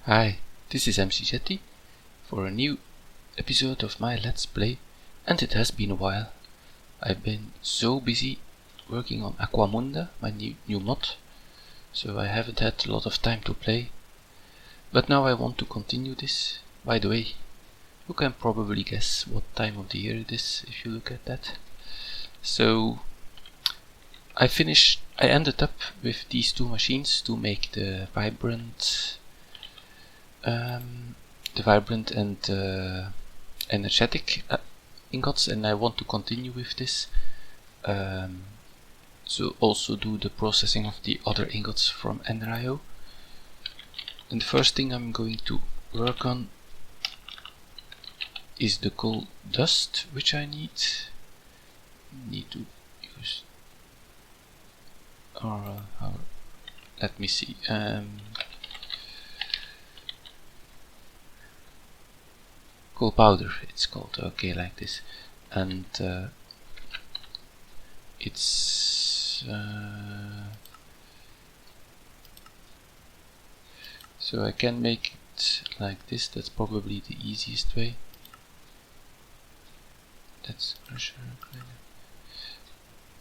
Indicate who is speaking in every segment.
Speaker 1: Hi, this is McJty for a new episode of my Let's Play, and it has been a while. I've been so busy working on Aquamunda, my new mod, so I haven't had a lot of time to play. But now I want to continue this. By the way, you can probably guess what time of the year it is if you look at that. So I ended up with these two machines to make the vibrant and energetic ingots, and I want to continue with this. So also do the processing of the other ingots from EnderIO. And the first thing I'm going to work on is the coal dust, which I need to use. Let me see. Coal powder, it's called. Okay, like this, and it's so I can make it like this. That's probably the easiest way. That's crusher,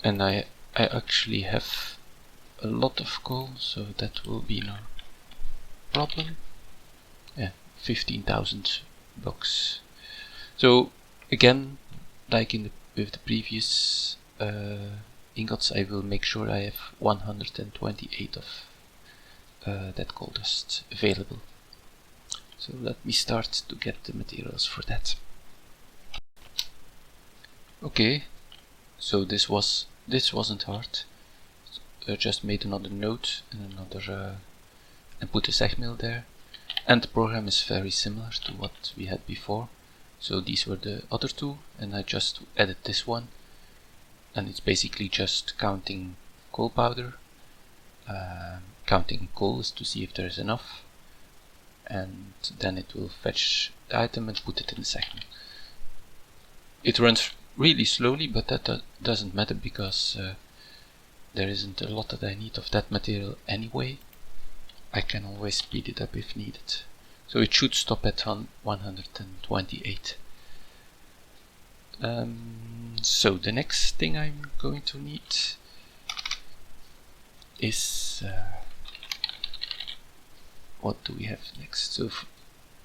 Speaker 1: and I actually have a lot of coal, so that will be no problem. Yeah, 15,000 blocks. So again, like with the previous ingots, I will make sure I have 128 of that coal dust available. So let me start to get the materials for that. Okay, so this wasn't hard. Just made another node and and put a segmill there. And the program is very similar to what we had before. So these were the other two, and I just added this one. And it's basically just counting coal powder, counting coals to see if there is enough, and then it will fetch the item and put it in the segment. It runs really slowly, but that doesn't matter because there isn't a lot that I need of that material anyway. I can always speed it up if needed. So it should stop at 128. So the next thing I'm going to need is what do we have next? So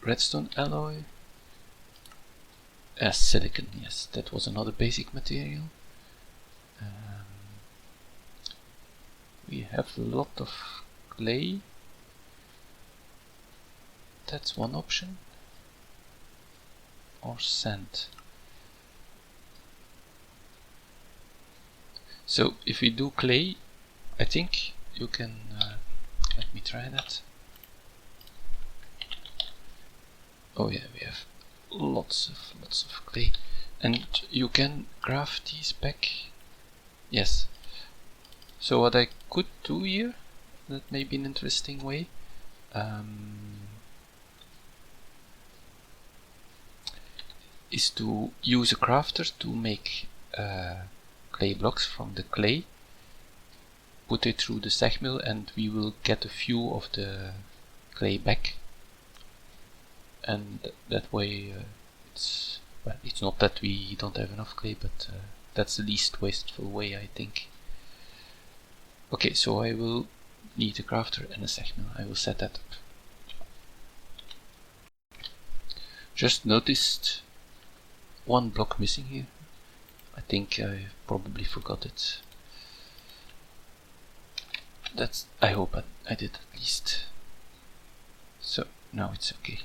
Speaker 1: redstone alloy, silicon. Yes, that was another basic material. We have a lot of clay. That's one option. Or sand. So if we do clay, I think you can let me try that. Oh yeah, we have lots of clay, and you can craft these back. Yes. So what I could do here, that may be an interesting way. Is to use a crafter to make clay blocks from the clay, put it through the segmill, and we will get a few of the clay back. And that way, it's not that we don't have enough clay, but that's the least wasteful way, I think. Okay, so I will need a crafter and a segmill. I will set that up. Just noticed one block missing here. I think I probably forgot it. I hope I did at least. So now it's okay.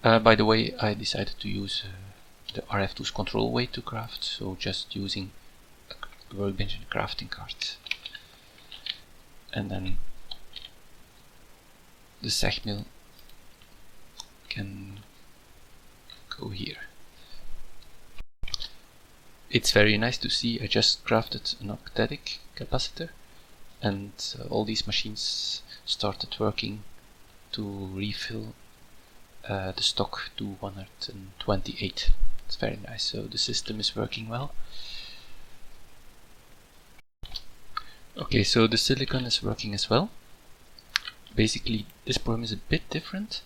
Speaker 1: By the way, I decided to use the RFTools control way to craft, so just using a workbench and a crafting cart. And then the segmill can go here. It's very nice to see. I just crafted an octetic capacitor, and all these machines started working to refill the stock to 128. It's very nice. So the system is working well. Okay, so the silicon is working as well. Basically, this program is a bit different.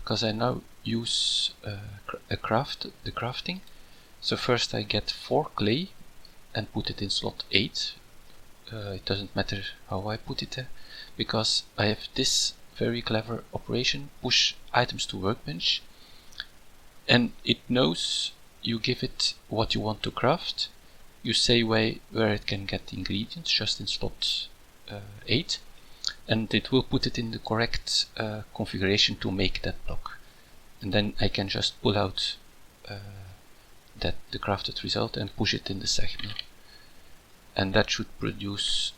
Speaker 1: because I now use the crafting. So first I get 4 clay and put it in slot 8. It doesn't matter how I put it there, because I have this very clever operation, push items to workbench, and it knows you give it what you want to craft, you say where it can get ingredients, just in slot 8, and it will put it in the correct configuration to make that block. And then I can just pull out the crafted result and push it in the sag mill. And that should produce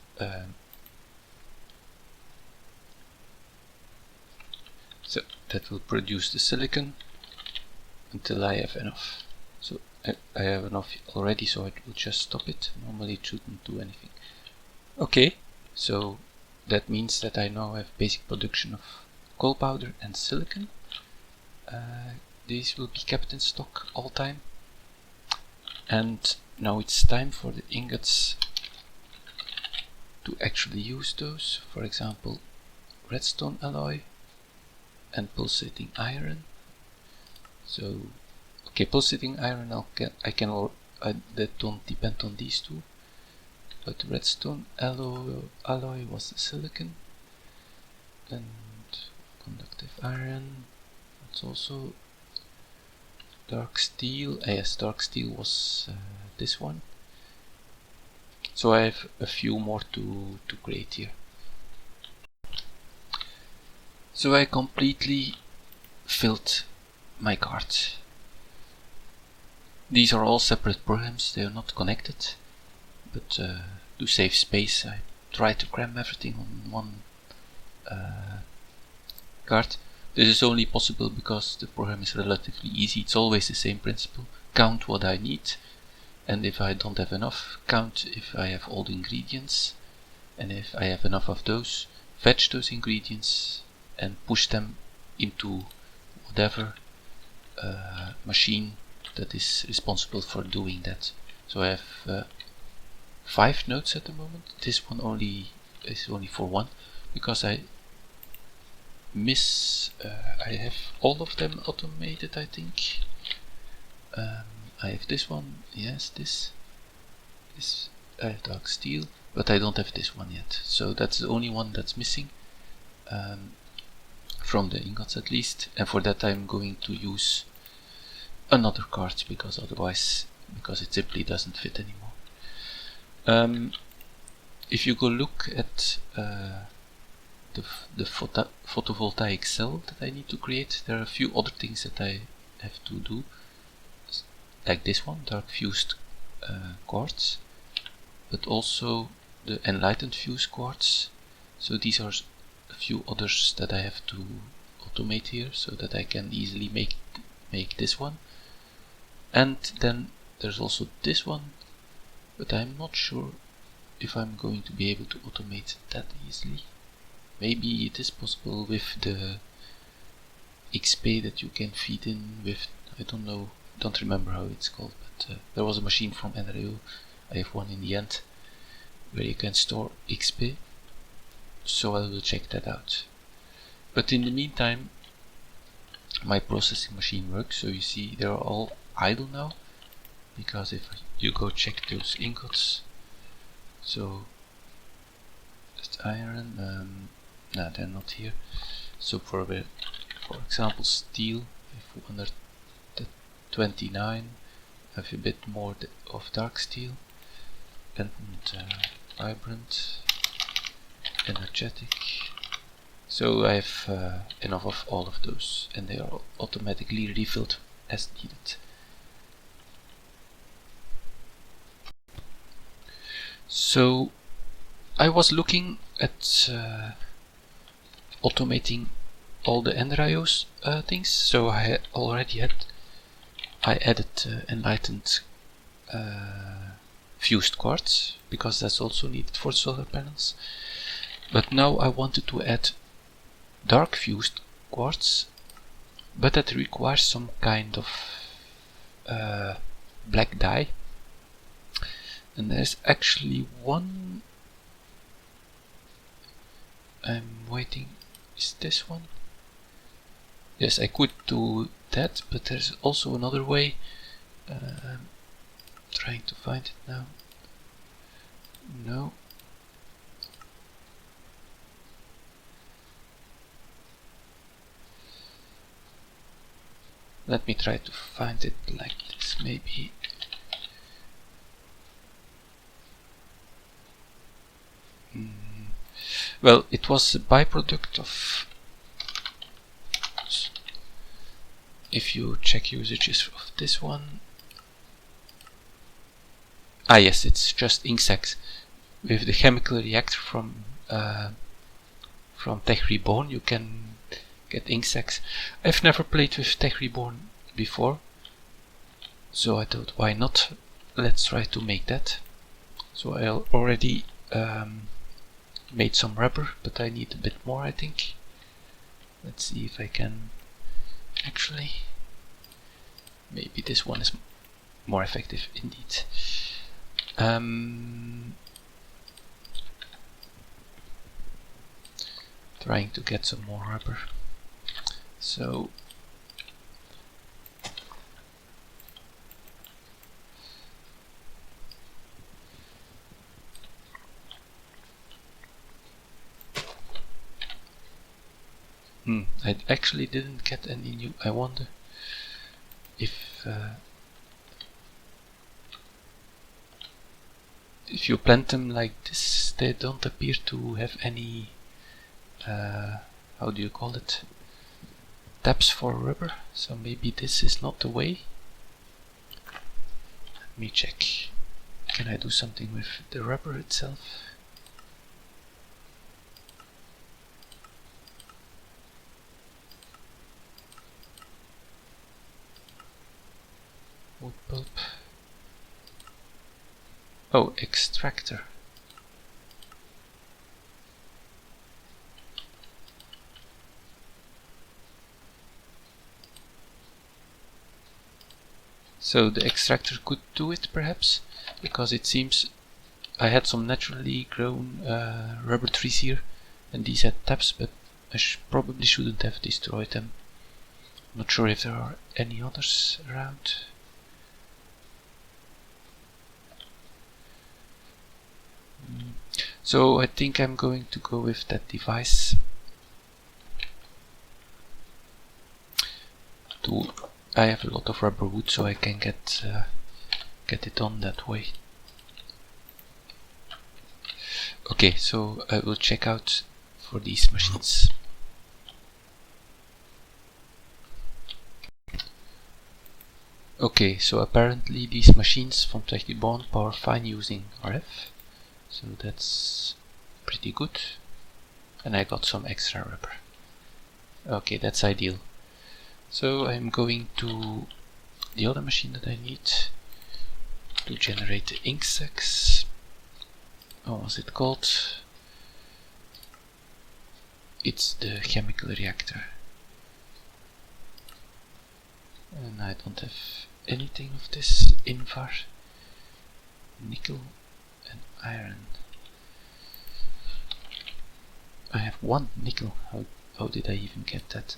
Speaker 1: so that will produce the silicon until I have enough. So I have enough already, so it will just stop it. Normally it shouldn't do anything. Okay, so that means that I now have basic production of coal powder and silicon. These will be kept in stock all time. And now it's time for the ingots to actually use those. For example, redstone alloy and pulsating iron. So, okay, pulsating iron that don't depend on these two. But redstone alloy was the silicon, and conductive iron. It's also dark steel. Yes, dark steel was this one. So I have a few more to create here. So I completely filled my cart. These are all separate programs, they are not connected, but to save space I try to cram everything on one cart. This is only possible because the program is relatively easy. It's always the same principle. Count what I need, and if I don't have enough, count if I have all the ingredients, and if I have enough of those, fetch those ingredients and push them into whatever machine that is responsible for doing that. So I have 5 nodes at the moment. This one is only for 1 because I have all of them automated, I think. I have this one, yes, this I have dark steel, but I don't have this one yet, so that's the only one that's missing from the ingots at least, and for that I'm going to use another cart because it simply doesn't fit anymore. If you go look at the photovoltaic cell that I need to create, there are a few other things that I have to do, like this one, dark fused quartz, but also the enlightened fused quartz. So these are a few others that I have to automate here so that I can easily make this one. And then there's also this one, but I'm not sure if I'm going to be able to automate that easily. Maybe it is possible with the XP that you can feed in with, I don't remember how it's called, but there was a machine from EnderIO, I have one in the end, where you can store XP, so I will check that out. But in the meantime, my processing machine works, so you see they're all idle now, because if you go check those ingots, so it's iron, no, they're not here. So for example steel, if 129, I have a bit more of dark steel, and vibrant, energetic. So I have enough of all of those, and they are automatically refilled as needed. So I was looking at automating all the EnderIO's things, so I added enlightened fused quartz, because that's also needed for solar panels. But now I wanted to add dark fused quartz, but that requires some kind of black dye, and there's actually one. I'm waiting. Is this one? Yes, I could do that, but there's also another way. Trying to find it now. No. Let me try to find it like this, maybe. Well, it was a byproduct of... If you check usages of this one... Ah yes, it's just ink sacs. With the Chemical Reactor from TechReborn you can get ink sacs. I've never played with TechReborn before, so I thought why not, let's try to make that. So I already made some rubber, but I need a bit more, I think. Let's see if I can actually... Maybe this one is more effective indeed. Trying to get some more rubber. So I actually didn't get any new. I wonder if you plant them like this, they don't appear to have any how do you call it, tabs for rubber, so maybe this is not the way. Let me check. Can I do something with the rubber itself? Wood pulp. Oh, extractor. So the extractor could do it perhaps, because it seems I had some naturally grown rubber trees here and these had tabs, but I probably shouldn't have destroyed them. I'm not sure if there are any others around. So I think I'm going to go with that device to... I have a lot of rubber wood, so I can get it on that way. Okay, so I will check out for these machines. Okay, so apparently these machines from TechReborn power fine using RF, so that's pretty good. And I got some extra rubber. Okay, that's ideal. So I'm going to the other machine that I need to generate the ink sacs. What was it called? It's the Chemical Reactor. And I don't have anything of this. Invar, nickel and iron. I have one nickel. How did I even get that?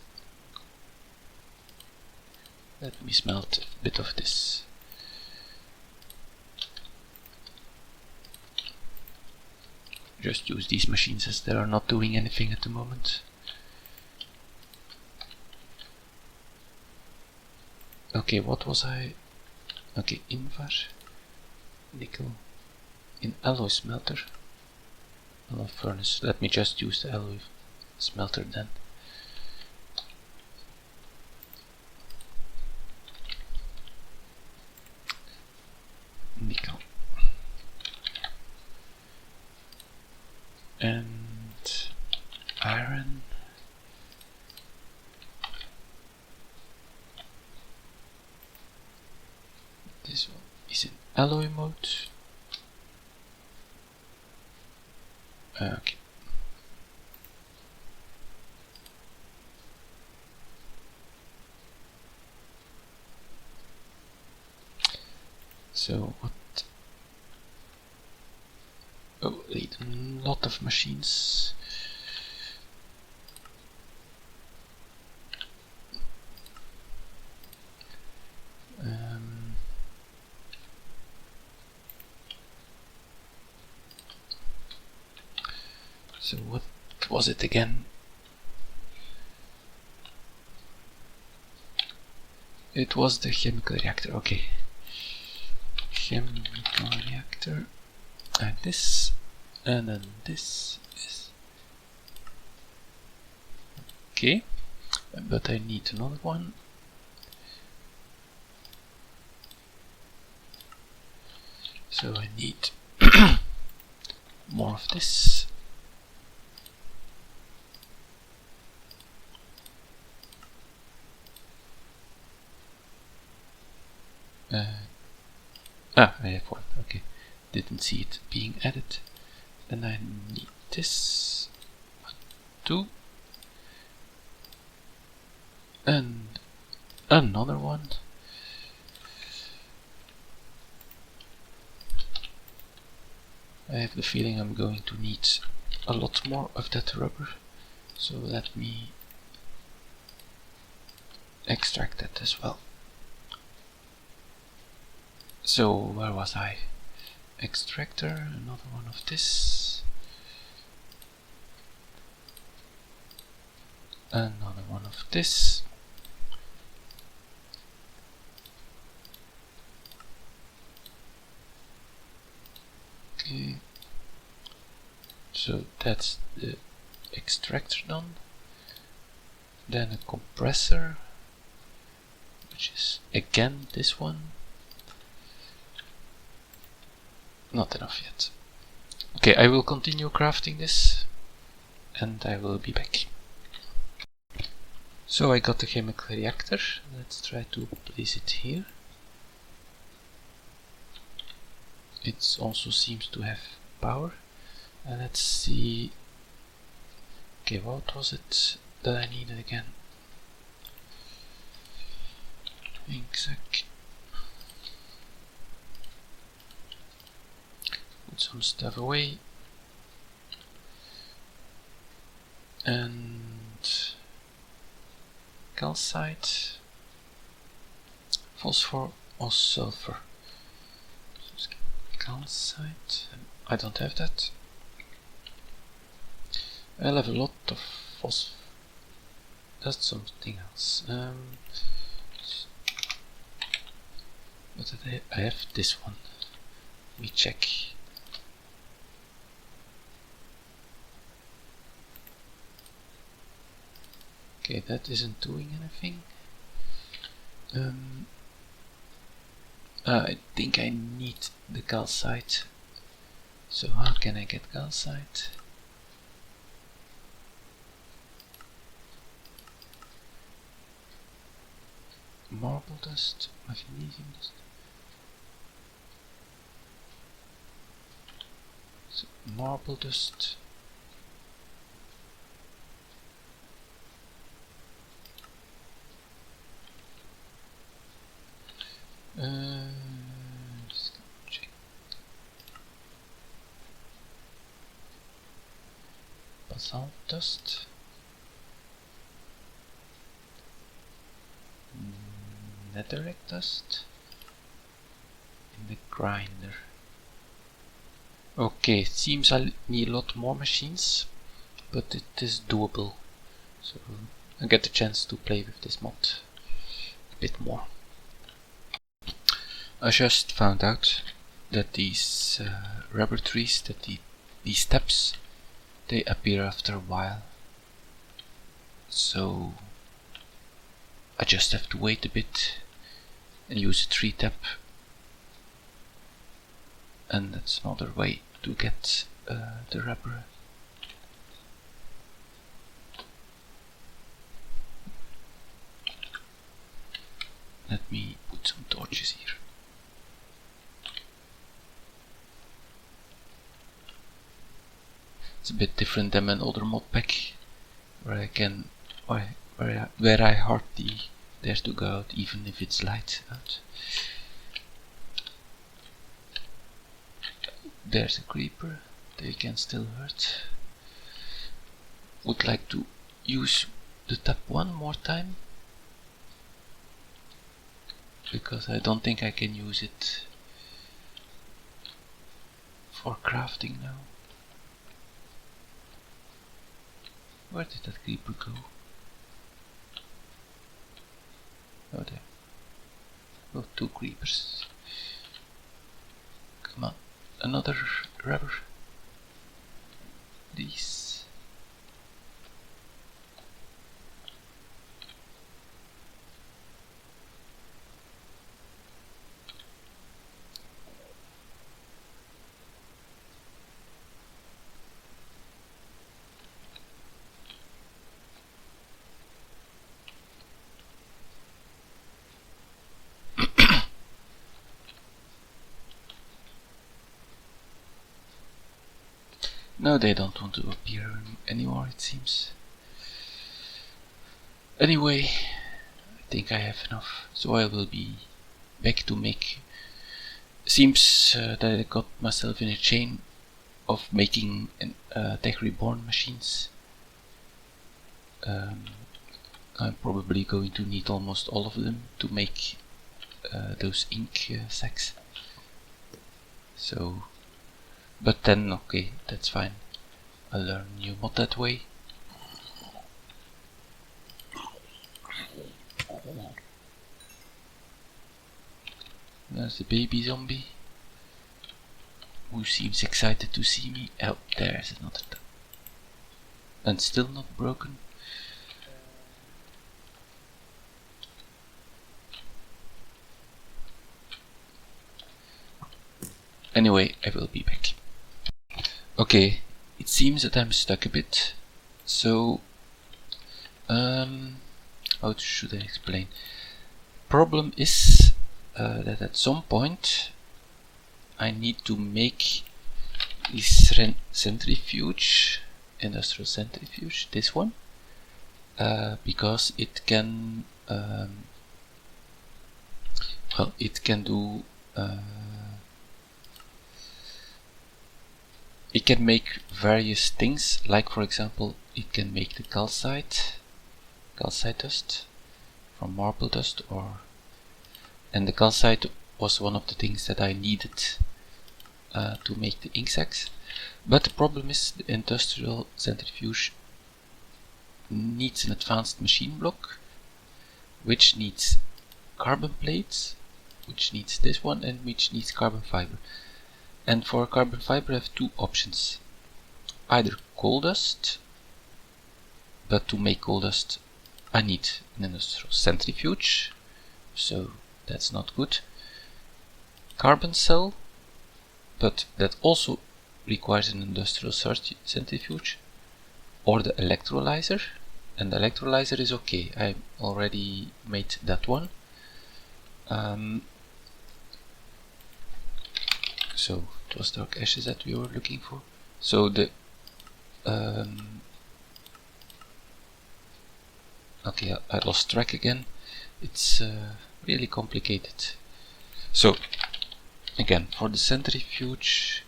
Speaker 1: Let me smelt a bit of this. Just use these machines as they are not doing anything at the moment. Okay, what was I? Okay, Invar, nickel, in alloy smelter, alloy furnace. Let me just use the alloy smelter then. Nickel and iron. This one is in alloy mode. Okay. So what? Oh, need a lot of machines. So what was it again? It was the chemical reactor, okay. Chemical reactor, and this, and then this is okay, but I need another one. So I need more of this. I have one, okay. Didn't see it being added. Then I need this, 2, and another one. I have the feeling I'm going to need a lot more of that rubber, so let me extract that as well. So where was I? Extractor, another one of this, another one of this, okay, so that's the extractor done. Then a compressor, which is again this one. Not enough yet. Okay, I will continue crafting this and I will be back. So I got the chemical reactor. Let's try to place it here. It also seems to have power. And let's see. Okay, what was it that I needed again? Ink sac. Put some stuff away. And calcite, phosphor or sulfur. Calcite, I don't have that. I'll have a lot of phosphor. That's something else. But I have this one. Let me check. Okay, that isn't doing anything. I think I need the calcite. So how can I get calcite? Marble dust, magnesium dust. So marble dust. Just check. Basalt dust. Netherrack dust. In the grinder. Okay, it seems I need a lot more machines, but it is doable. So I get the chance to play with this mod a bit more. I just found out that these rubber trees, that these steps, they appear after a while. So I just have to wait a bit and use a tree tap, and that's another way to get the rubber. Let me put some torches here. It's a bit different than an older mod pack, where I can, where I hardly dare to go out, even if it's light out. There's a creeper. They can still hurt. Would like to use the tap one more time, because I don't think I can use it for crafting now. Where did that creeper go? Oh, there. Oh, 2 creepers. Come on, another rubber. These. No, they don't want to appear anymore, it seems. Anyway, I think I have enough, so I will be back to make. Seems that I got myself in a chain of making TechReborn machines. I'm probably going to need almost all of them to make those ink sacks. So, but then okay, that's fine. I'll learn new mod that way. There's the baby zombie who seems excited to see me. Oh, there's another. And still not broken. Anyway, I will be back. Okay, it seems that I'm stuck a bit. So, how should I explain? Problem is that at some point I need to make this centrifuge, industrial centrifuge, this one, because it can, well, it can do. It can make various things, like for example, it can make the calcite dust from marble dust, and the calcite was one of the things that I needed to make the ink sacks. But the problem is the industrial centrifuge needs an advanced machine block, which needs carbon plates, which needs this one, and which needs carbon fiber. And for carbon fiber I have 2 options. Either coal dust, but to make coal dust I need an industrial centrifuge, so that's not good. Carbon cell, but that also requires an industrial centrifuge, or the electrolyzer, and the electrolyzer is okay, I already made that one. So it was dark ashes that we were looking for. So the okay, I lost track again. It's really complicated. So again, for the centrifuge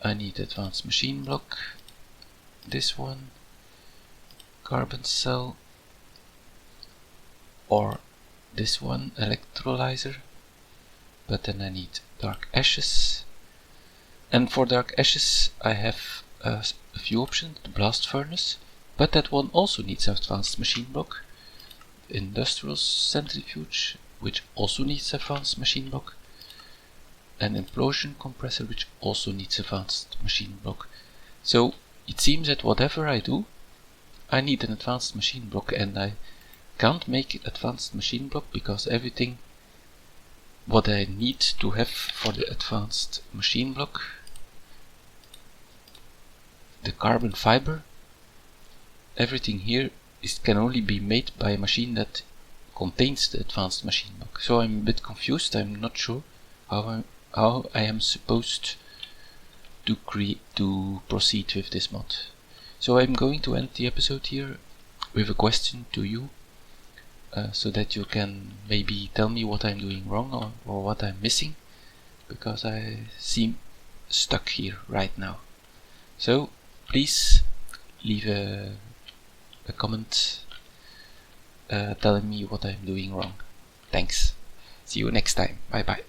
Speaker 1: I need advanced machine block, this one, carbon cell, or this one, electrolyzer, but then I need dark ashes. And for dark ashes I have a few options. The blast furnace, but that one also needs advanced machine block. Industrial centrifuge, which also needs advanced machine block. An implosion compressor, which also needs advanced machine block. So it seems that whatever I do, I need an advanced machine block, and I can't make advanced machine block because everything what I need to have for the advanced machine block, the carbon fiber, everything here can only be made by a machine that contains the advanced machine block. So I'm a bit confused. I'm not sure how I am supposed to proceed with this mod. So I'm going to end the episode here with a question to you, so that you can maybe tell me what I'm doing wrong or what I'm missing, because I seem stuck here right now. So please leave a comment telling me what I'm doing wrong. Thanks. See you next time. Bye bye.